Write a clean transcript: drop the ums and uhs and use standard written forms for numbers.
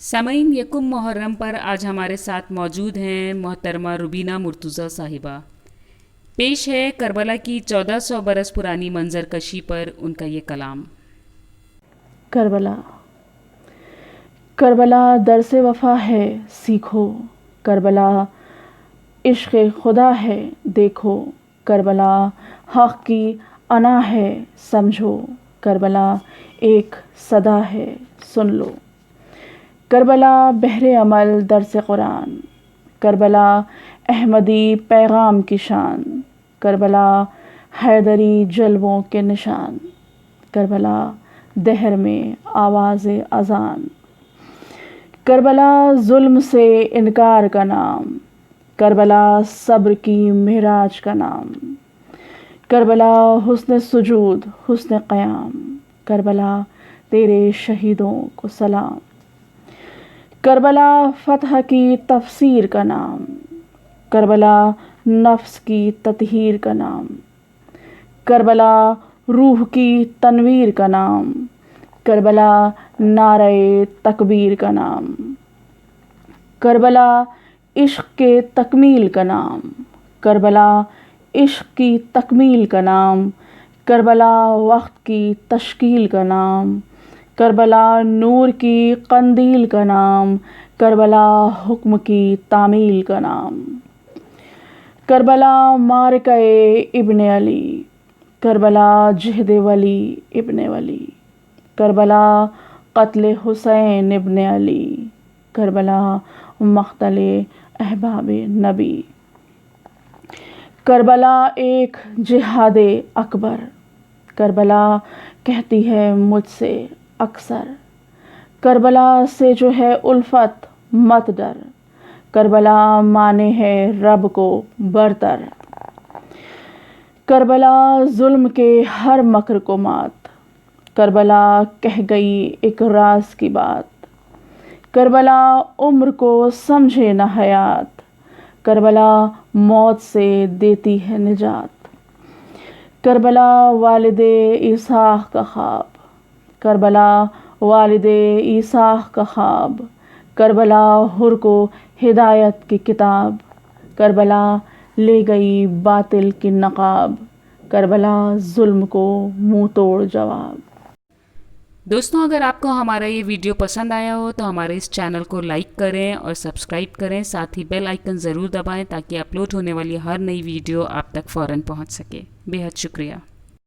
سامعین، یکم محرم پر آج ہمارے ساتھ موجود ہیں محترمہ روبینہ مرتضیٰ صاحبہ۔ پیش ہے کربلا کی 1400 برس پرانی منظر کشی پر ان کا یہ کلام۔ کربلا کربلا درس وفا ہے سیکھو، کربلا عشق خدا ہے دیکھو، کربلا حق کی انا ہے سمجھو، کربلا ایک صدا ہے سن لو، کربلا بحر عمل درس قرآن، کربلا احمدی پیغام کی شان، کربلا حیدری جلووں کے نشان، کربلا دہر میں آواز اذان، کربلا ظلم سے انکار کا نام، کربلا صبر کی معراج کا نام، کربلا حسن سجود حسن قیام، کربلا تیرے شہیدوں کو سلام، کربلا فتح کی تفسیر کا نام، کربلا نفس کی تطہیر کا نام، کربلا روح کی تنویر کا نام، کربلا نعرہ تکبیر کا نام، کربلا عشق کے تکمیل کا نام، کربلا عشق کی تکمیل کا نام، کربلا وقت کی تشکیل کا نام، کربلا نور کی قندیل کا نام، کربلا حکم کی تعمیل کا نام، کربلا معرکہ ابن علی، کربلا جہد ولی ابن ولی، کربلا قتل حسین ابن علی، کربلا مقتل احباب نبی، کربلا ایک جہاد اکبر، کربلا کہتی ہے مجھ سے اکثر، کربلا سے جو ہے الفت مت ڈر، کربلا مانے ہے رب کو برتر، کربلا ظلم کے ہر مکر کو مات، کربلا کہہ گئی ایک راز کی بات، کربلا عمر کو سمجھے نہ حیات، کربلا موت سے دیتی ہے نجات، کربلا والد اسحاق کا خواب، کربلا والد اسحاق کا خواب، کربلا حر کو ہدایت کی کتاب، کربلا لے گئی باطل کی نقاب، کربلا ظلم کو منہ توڑ جواب۔ دوستوں، اگر آپ کو ہمارا یہ ویڈیو پسند آیا ہو تو ہمارے اس چینل کو لائک کریں اور سبسکرائب کریں، ساتھ ہی بیل آئیکن ضرور دبائیں تاکہ اپلوڈ ہونے والی ہر نئی ویڈیو آپ تک فوراً پہنچ سکے۔ بے حد شکریہ۔